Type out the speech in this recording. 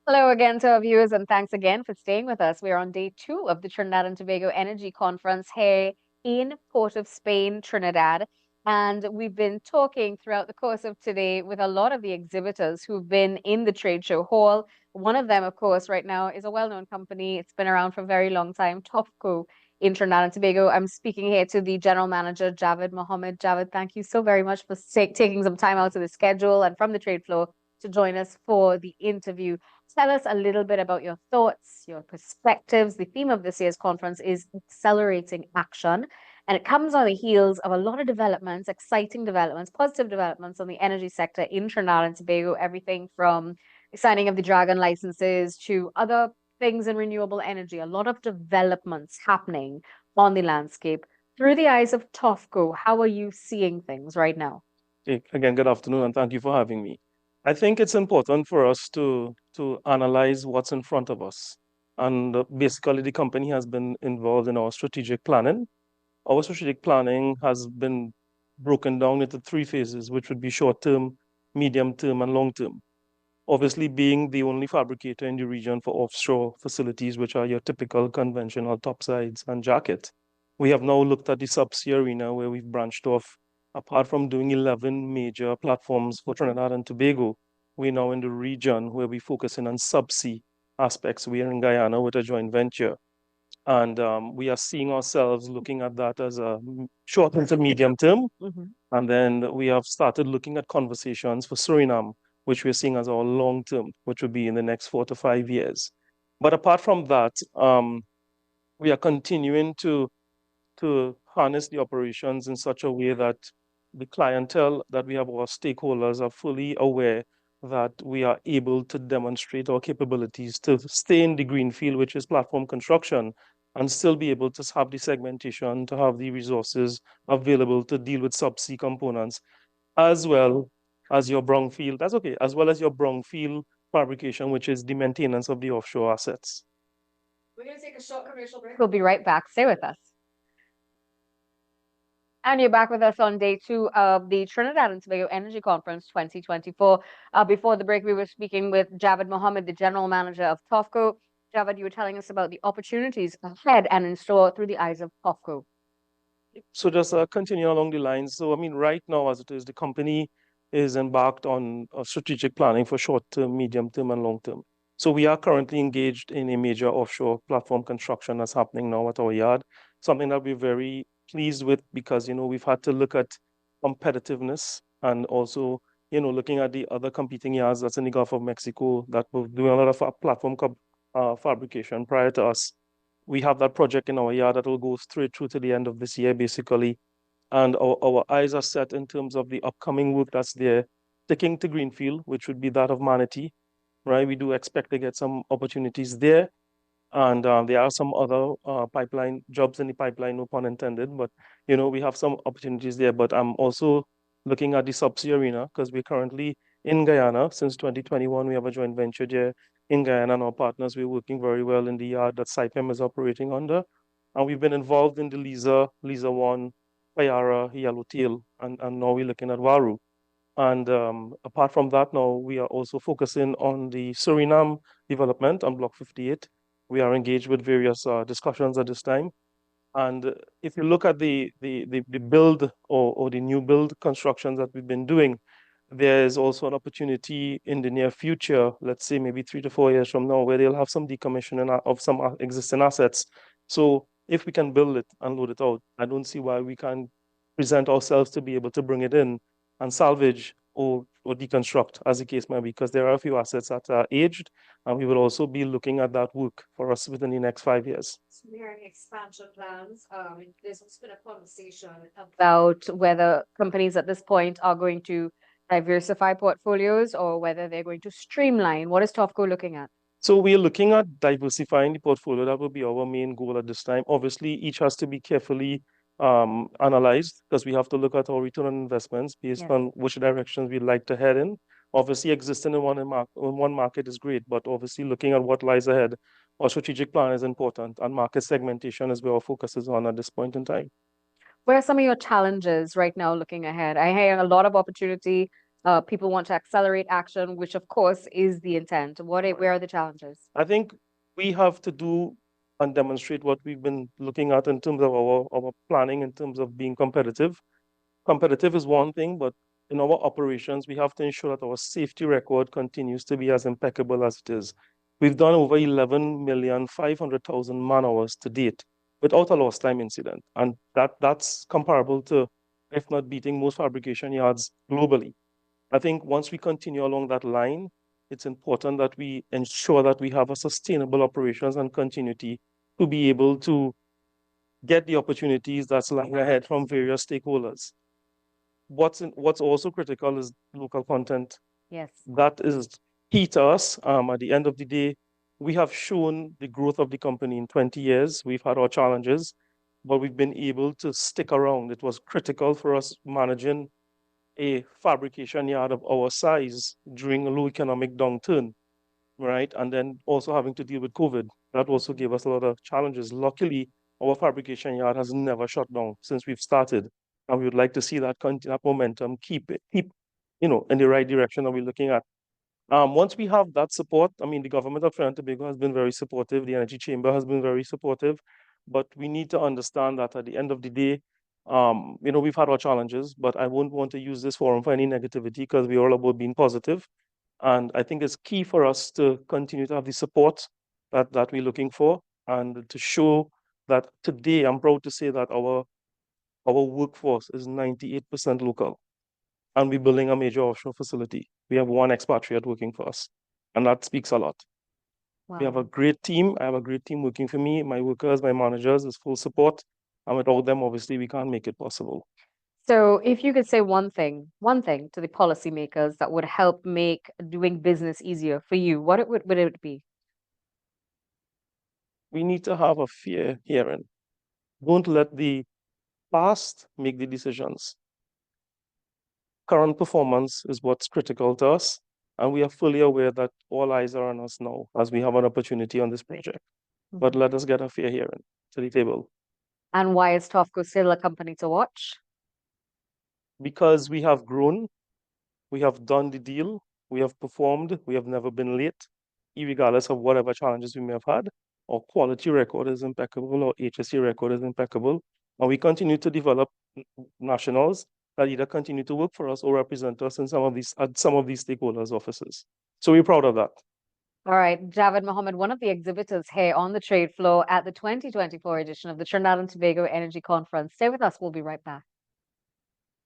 Hello again to our viewers, and thanks again for staying with us. We're on day two of the Trinidad and Tobago Energy Conference here in Port of Spain, Trinidad. And we've been talking throughout the course of today with a lot of the exhibitors who've been in the trade show hall. One of them, of course, right now is a well-known company. It's been around for a very long time, Tofco in Trinidad and Tobago. I'm speaking here to the general manager, Javed Mohammed. Javed, thank you so very much for taking some time out of the schedule and from the trade floor to join us for the interview. Tell us a little bit about your thoughts, your perspectives. The theme of this year's conference is accelerating action, and it comes on the heels of a lot of developments, exciting developments, positive developments on the energy sector in Trinidad and Tobago, everything from the signing of the Dragon licenses to other things in renewable energy, a lot of developments happening on the landscape. Through the eyes of Tofco, how are you seeing things right now? Hey, again, good afternoon, and thank you for having me. I think it's important for us to analyze what's in front of us. And basically, the company has been involved in our strategic planning. Our strategic planning has been broken down into three phases, which would be short term, medium term, and long term. Obviously, being the only fabricator in the region for offshore facilities, which are your typical conventional topsides and jacket, we have now looked at the subsea arena where we've branched off. Apart from doing 11 major platforms for Trinidad and Tobago, we're now in the region where we're focusing on subsea aspects. We are in Guyana with a joint venture. And we are seeing ourselves looking at that as a short to medium term. Mhm. And then we have started looking at conversations for Suriname, which we're seeing as our long term, which would be in the next 4 to 5 years. But apart from that, we are continuing to harness the operations in such a way that the clientele that we have, our stakeholders, are fully aware that we are able to demonstrate our capabilities to stay in the green field, which is platform construction, and still be able to have the segmentation, to have the resources available to deal with subsea components, as well as your brownfield. That's okay, as well as your brownfield fabrication, which is the maintenance of the offshore assets. We're going to take a short commercial break. We'll be right back. Stay with us. And you're back with us on day two of the Trinidad and Tobago Energy Conference 2024. Before the break, we were speaking with Javed Mohammed, the general manager of Tofco. Javed, you were telling us about the opportunities ahead and in store through the eyes of Tofco. So just continue along the lines. So I mean, right now, as it is, the company is embarked on a strategic planning for short term, medium term, and long term. So we are currently engaged in a major offshore platform construction that's happening now at our yard. Something that we're very pleased with because we've had to look at competitiveness and also looking at the other competing yards that's in the Gulf of Mexico that were doing a lot of platform fabrication prior to us. We have that project in our yard that will go straight through to the end of this year, basically. And our eyes are set in terms of the upcoming work that's there, sticking to Greenfield, which would be that of Manatee, right? We do expect to get some opportunities there. And there are some other pipeline jobs in the pipeline, no pun intended, but we have some opportunities there. But I'm also looking at the subsea arena because we're currently in Guyana since 2021. We have a joint venture there in Guyana, and our partners, we're working very well in the yard that Saipem is operating under. And we've been involved in the Lisa 1, Payara, Yellowtail, and now we're looking at Waru. And apart from that, now we are also focusing on the Suriname development on Block 58. We are engaged with various discussions at this time. And if you look at the build or the new build constructions that we've been doing, there's also an opportunity in the near future, let's say maybe 3 to 4 years from now, where they'll have some decommissioning of some existing assets. So if we can build it and load it out, I don't see why we can't present ourselves to be able to bring it in and salvage or deconstruct, as the case might be, because there are a few assets that are aged, and we will also be looking at that work for us within the next 5 years. So we are in expansion plans. There's also been a conversation about whether companies at this point are going to diversify portfolios or whether they're going to streamline. What is Tofco looking at? So we are looking at diversifying the portfolio. That will be our main goal at this time. Obviously, each has to be carefully analyzed because we have to look at our return on investments based Yes. on which directions we'd like to head in. Obviously, existing in one market is great, but obviously looking at what lies ahead, our strategic plan is important, and market segmentation is where our focus is on at this point in time. What are some of your challenges right now looking ahead? I hear a lot of opportunity, People want to accelerate action, which of course is the intent. Where are the challenges? I think we have to do and demonstrate what we've been looking at in terms of our planning, in terms of being competitive. Competitive is one thing, but in our operations, we have to ensure that our safety record continues to be as impeccable as it is. We've done over 11,500,000 man-hours to date without a lost time incident. And that's comparable to, if not beating, most fabrication yards globally. I think once we continue along that line, it's important that we ensure that we have a sustainable operations and continuity to be able to get the opportunities that's lying ahead from various stakeholders. What's also critical is local content. Yes. That is key to us. At the end of the day, we have shown the growth of the company in 20 years. We've had our challenges, but we've been able to stick around. It was critical for us managing a fabrication yard of our size during a low economic downturn, right? And then also having to deal with COVID. That also gave us a lot of challenges. Luckily, our fabrication yard has never shut down since we've started. And we would like to see that that momentum keep in the right direction that we're looking at. Once we have that support, I mean, the government of Trinidad and Tobago has been very supportive. The Energy Chamber has been very supportive, but we need to understand that at the end of the day, we've had our challenges, but I won't want to use this forum for any negativity because we're all about being positive. And I think it's key for us to continue to have the support that we're looking for and to show that today, I'm proud to say that our workforce is 98% local and we're building a major offshore facility. We have one expatriate working for us, and that speaks a lot. Wow. We have a great team. I have a great team working for me. My workers, my managers is full support. And without them, obviously, we can't make it possible. So if you could say one thing to the policymakers that would help make doing business easier for you, would it be? We need to have a fair hearing. Don't let the past make the decisions. Current performance is what's critical to us, and we are fully aware that all eyes are on us now as we have an opportunity on this project. But let us get a fair hearing to the table. And why is Tofco still a company to watch? Because we have grown, we have done the deal, we have performed, we have never been late, regardless of whatever challenges we may have had. Our quality record is impeccable, our HSE record is impeccable, and we continue to develop nationals that either continue to work for us or represent us in some of these stakeholders' offices. So we're proud of that. All right, Javed Mohammed, one of the exhibitors here on the trade floor at the 2024 edition of the Trinidad and Tobago Energy Conference. Stay with us. We'll be right back.